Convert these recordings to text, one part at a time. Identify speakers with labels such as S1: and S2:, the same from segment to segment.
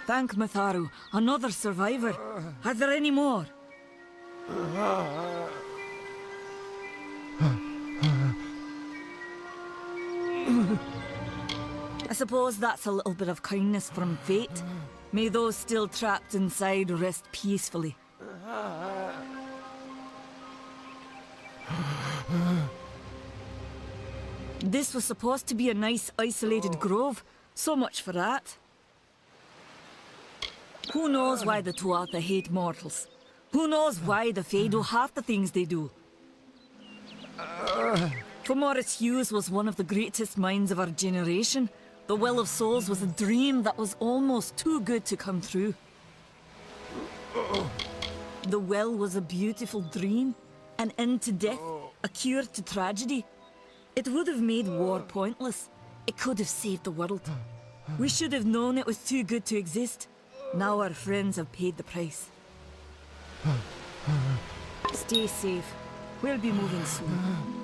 S1: Thank Matharu, another survivor. Are there any more? I suppose that's a little bit of kindness from fate. May those still trapped inside rest peacefully. This was supposed to be a nice isolated grove. So much for that. Who knows why the Tuatha hate mortals? Who knows why the Fae do half the things they do? Morris Hughes was one of the greatest minds of our generation. The Well of Souls was a dream that was almost too good to come true. The well was a beautiful dream, an end to death, a cure to tragedy. It would have made war pointless. It could have saved the world. We should have known it was too good to exist. Now our friends have paid the price. Stay safe. We'll be moving soon.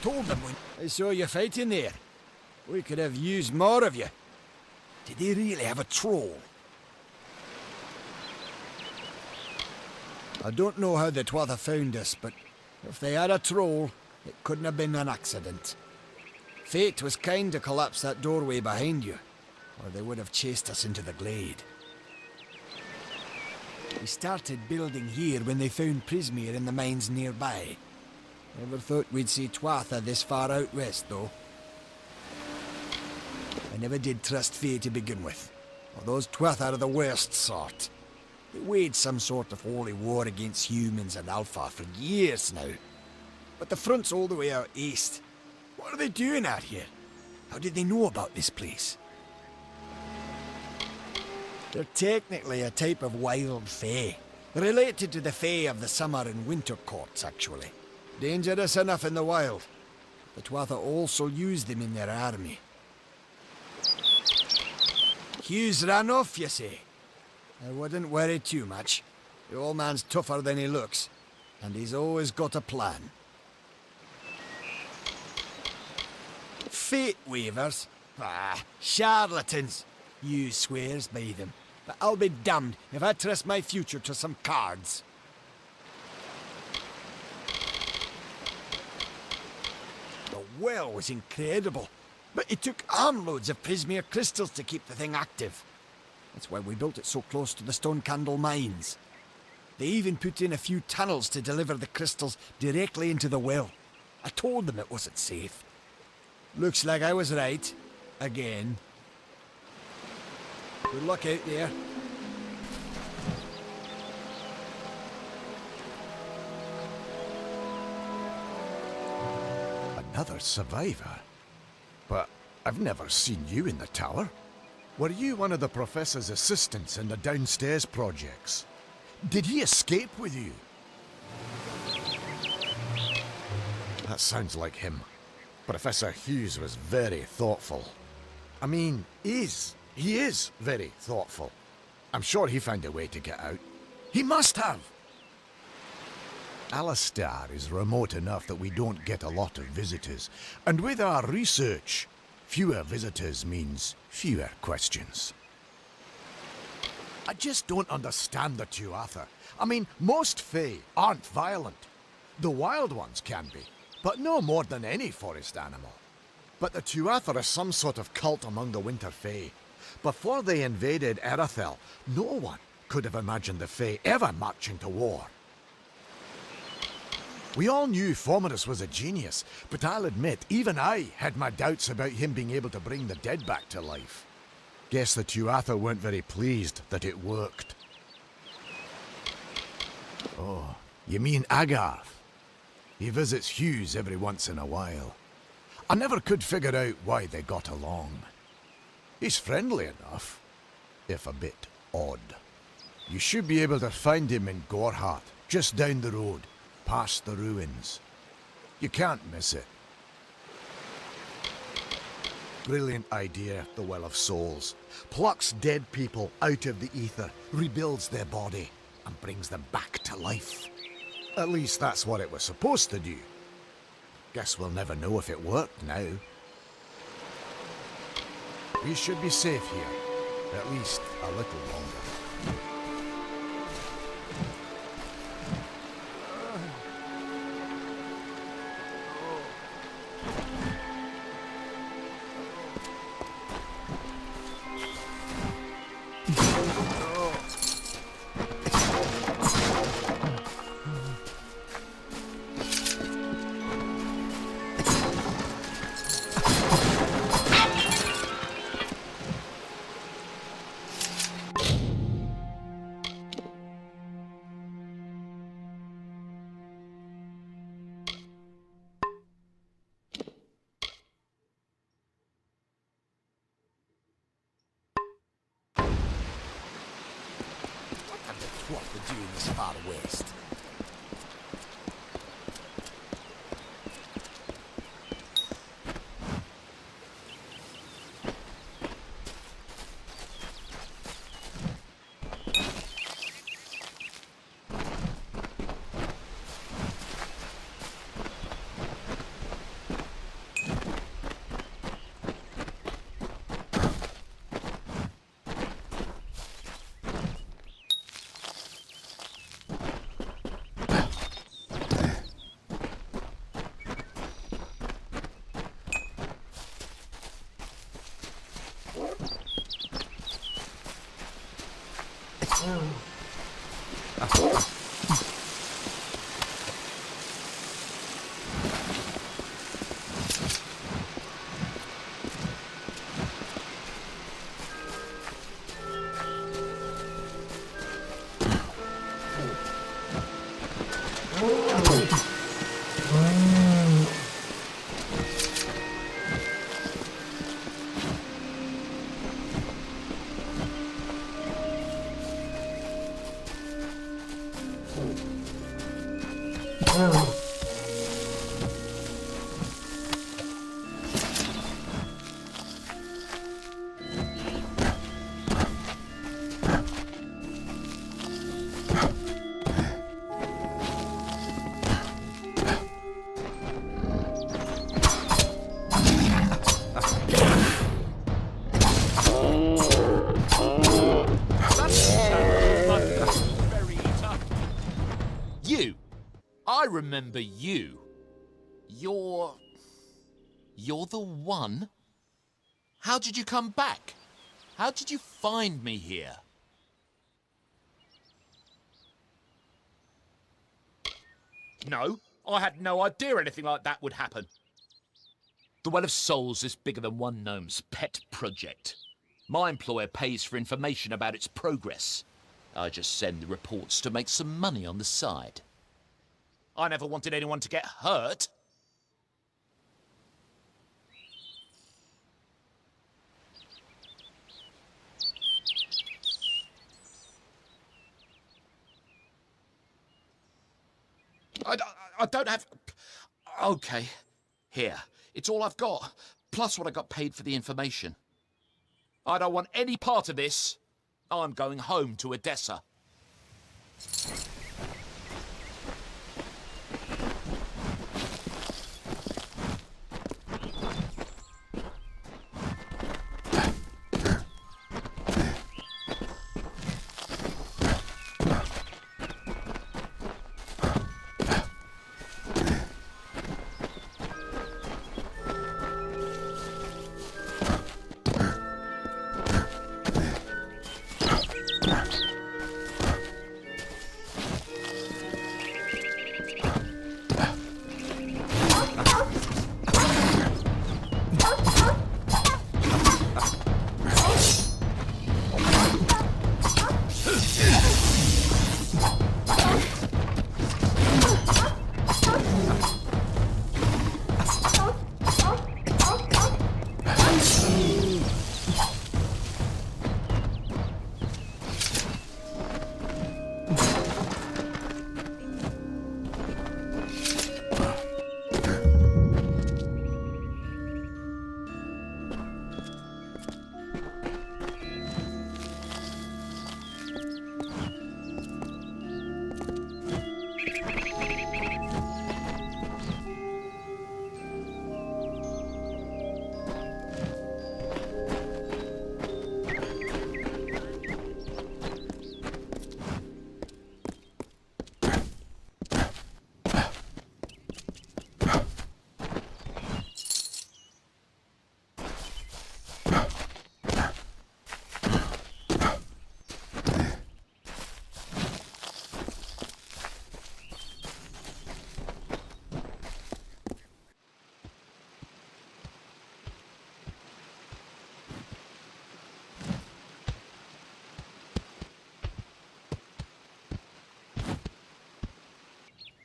S2: Told them when I saw you fighting there. We could have used more of you. Did they really have a troll? I don't know how the Tuatha found us, but if they had a troll, it couldn't have been an accident. Fate was kind to collapse that doorway behind you, or they would have chased us into the glade. We started building here when they found Prismere in the mines nearby. Never thought we'd see Tuatha this far out west, though. I never did trust Fae to begin with. Well, those Tuatha are the worst sort. They waged some sort of holy war against humans and Alpha for years now. But the front's all the way out east. What are they doing out here? How did they know about this place? They're technically a type of wild fae. Related to the fae of the summer and winter courts, actually. Dangerous enough in the wild. The Tuatha also use them in their army. Hughes ran off, you say? I wouldn't worry too much. The old man's tougher than he looks, and he's always got a plan. Fate weavers? Ah, charlatans. Hughes swears by them. But I'll be damned if I trust my future to some cards. The well was incredible, but it took armloads of prismere crystals to keep the thing active. That's why we built it so close to the stone candle mines. They even put in a few tunnels to deliver the crystals directly into the well. I told them it wasn't safe. Looks like I was right. Again. Good luck out there.
S3: Another survivor? But I've never seen you in the tower. Were you one of the professor's assistants in the downstairs projects? Did he escape with you? That sounds like him. Professor Hughes was very thoughtful. I mean, he is very thoughtful. I'm sure he found a way to get out. He must have! Alistar is remote enough that we don't get a lot of visitors. And with our research, fewer visitors means fewer questions. I just don't understand the Tuatha. I mean, most Fae aren't violent. The wild ones can be, but no more than any forest animal. But the Tuatha are some sort of cult among the Winter Fae. Before they invaded Erythel, no one could have imagined the Fae ever marching to war. We all knew Fomerus was a genius, but I'll admit, even I had my doubts about him being able to bring the dead back to life. Guess the Tuatha weren't very pleased that it worked. Oh, you mean Agarth? He visits Hughes every once in a while. I never could figure out why they got along. He's friendly enough, if a bit odd. You should be able to find him in Gorhart, just down the road, past the ruins. You can't miss it. Brilliant idea, the Well of Souls. Plucks dead people out of the ether, rebuilds their body, and brings them back to life. At least that's what it was supposed to do. Guess we'll never know if it worked now. We should be safe here, at least a little longer.
S2: What we're doing this far west.
S4: You! I remember you. You're the one? How did you come back? How did you find me here? No, I had no idea anything like that would happen. The Well of Souls is bigger than one gnome's pet project. My employer pays for information about its progress. I just send the reports to make some money on the side. I never wanted anyone to get hurt. I don't have... Okay, here. It's all I've got, plus what I got paid for the information. I don't want any part of this. I'm going home to Odessa.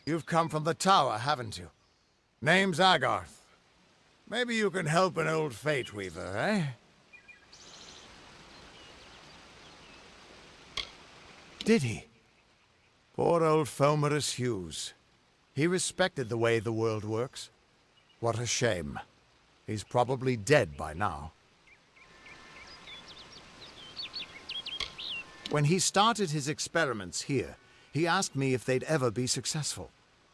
S3: You've come from the tower, haven't you? Name's Agarth. Maybe you can help an old fate weaver, eh? Did he? Poor old Fomerus Hughes. He respected the way the world works. What a shame. He's probably dead by now. When he started his experiments here, he asked me if they'd ever be successful.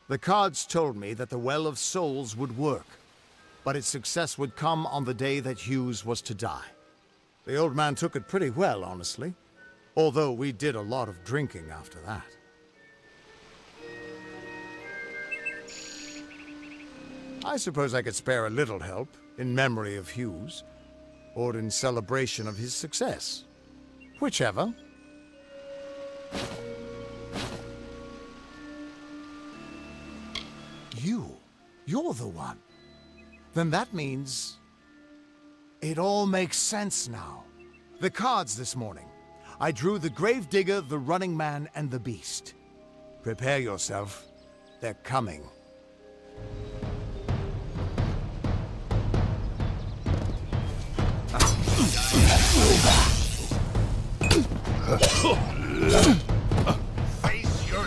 S3: The cards told me that the Well of Souls would work, but its success would come on the day that Hughes was to die. The old man took it pretty well, honestly, although we did a lot of drinking after that. I suppose I could spare a little help in memory of Hughes, or in celebration of his success. Whichever. You're the one. Then that means... it all makes sense now. The cards this morning. I drew the Gravedigger, the Running Man, and the Beast. Prepare yourself. They're coming. Face your...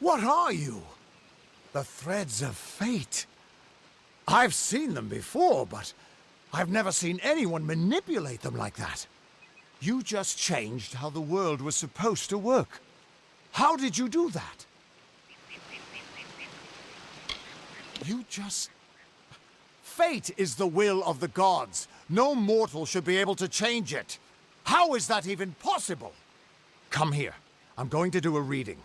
S3: What are you? The threads of fate. I've seen them before, but I've never seen anyone manipulate them like that. You just changed how the world was supposed to work. How did you do that? You just... Fate is the will of the gods. No mortal should be able to change it. How is that even possible? Come here. I'm going to do a reading.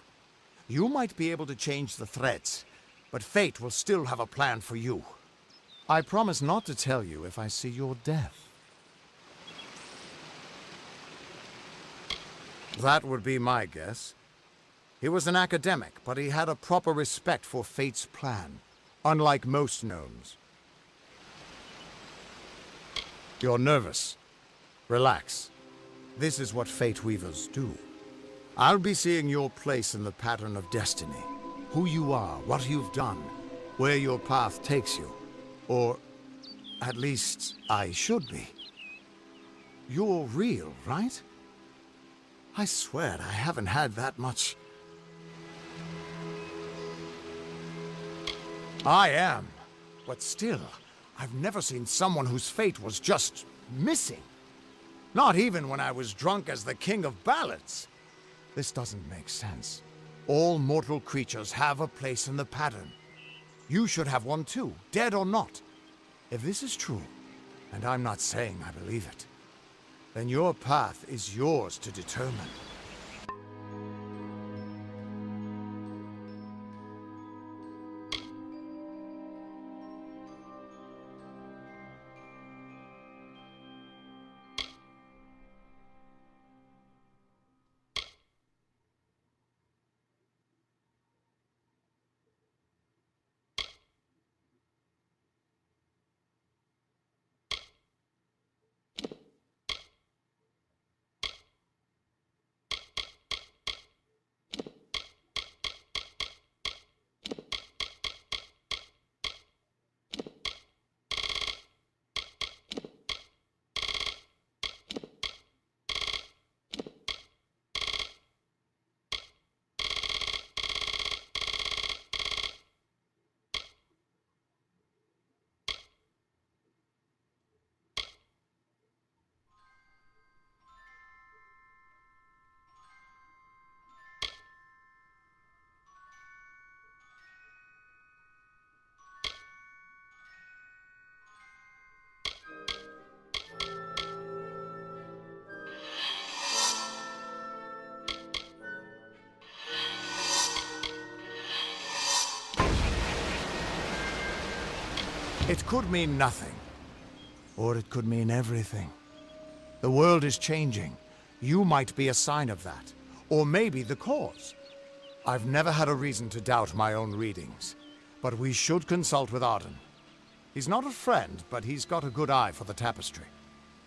S3: You might be able to change the threads, but fate will still have a plan for you. I promise not to tell you if I see your death. That would be my guess. He was an academic, but he had a proper respect for fate's plan, unlike most gnomes. You're nervous. Relax. This is what fate weavers do. I'll be seeing your place in the pattern of destiny. Who you are, what you've done, where your path takes you. Or, at least, I should be. You're real, right? I swear I haven't had that much... I am. But still, I've never seen someone whose fate was just missing. Not even when I was drunk as the king of ballads. This doesn't make sense. All mortal creatures have a place in the pattern. You should have one too, dead or not. If this is true, and I'm not saying I believe it, then your path is yours to determine. It could mean nothing, or it could mean everything. The world is changing. You might be a sign of that, or maybe the cause. I've never had a reason to doubt my own readings, but we should consult with Arden. He's not a friend, but he's got a good eye for the tapestry.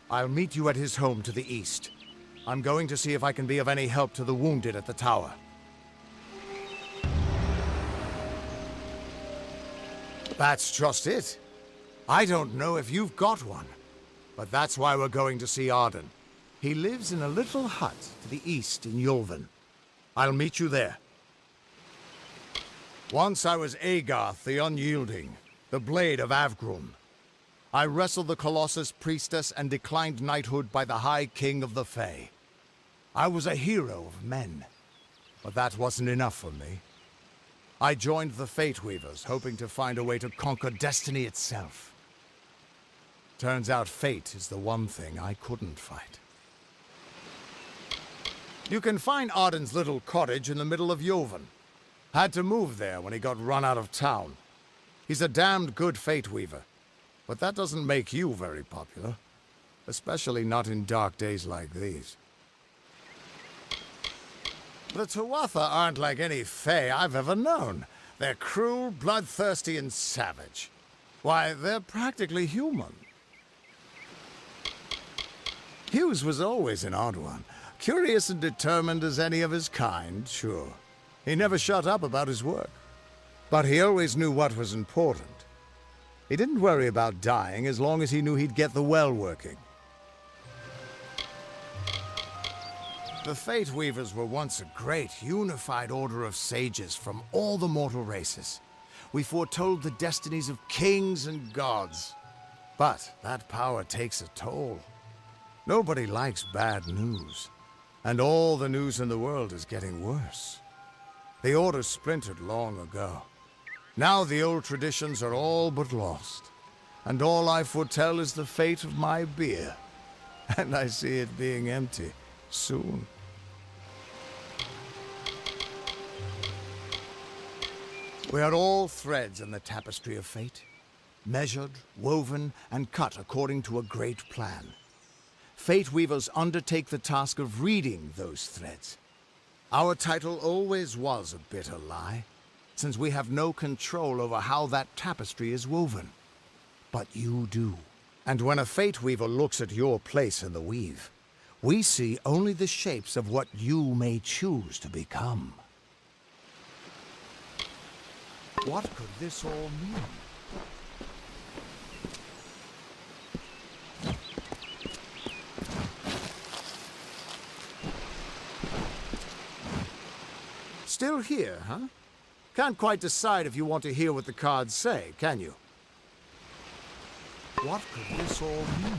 S3: I'll meet you at his home to the east. I'm going to see if I can be of any help to the wounded at the tower. That's just it. I don't know if you've got one, but that's why we're going to see Arden. He lives in a little hut to the east in Yulven. I'll meet you there. Once I was Agarth the Unyielding, the Blade of Avgrun. I wrestled the Colossus Priestess and declined knighthood by the High King of the Fae. I was a hero of men, but that wasn't enough for me. I joined the Fate Weavers, hoping to find a way to conquer destiny itself. Turns out fate is the one thing I couldn't fight. You can find Arden's little cottage in the middle of Yulven. Had to move there when he got run out of town. He's a damned good Fate Weaver, but that doesn't make you very popular. Especially not in dark days like these. The Tuatha aren't like any Fae I've ever known. They're cruel, bloodthirsty, and savage. Why, they're practically human. Hughes was always an odd one. Curious and determined as any of his kind, sure. He never shut up about his work. But he always knew what was important. He didn't worry about dying as long as he knew he'd get the well working. The Fate Weavers were once a great, unified order of sages from all the mortal races. We foretold the destinies of kings and gods. But that power takes a toll. Nobody likes bad news. And all the news in the world is getting worse. The Order splintered long ago. Now the old traditions are all but lost. And all I foretell is the fate of my beer. And I see it being empty soon. We are all threads in the tapestry of fate, measured, woven, and cut according to a great plan. Fate Weavers undertake the task of reading those threads. Our title always was a bitter lie, since we have no control over how that tapestry is woven. But you do. And when a Fate Weaver looks at your place in the weave, we see only the shapes of what you may choose to become. What could this all mean? Still here, huh? Can't quite decide if you want to hear what the cards say, can you? What could this all mean?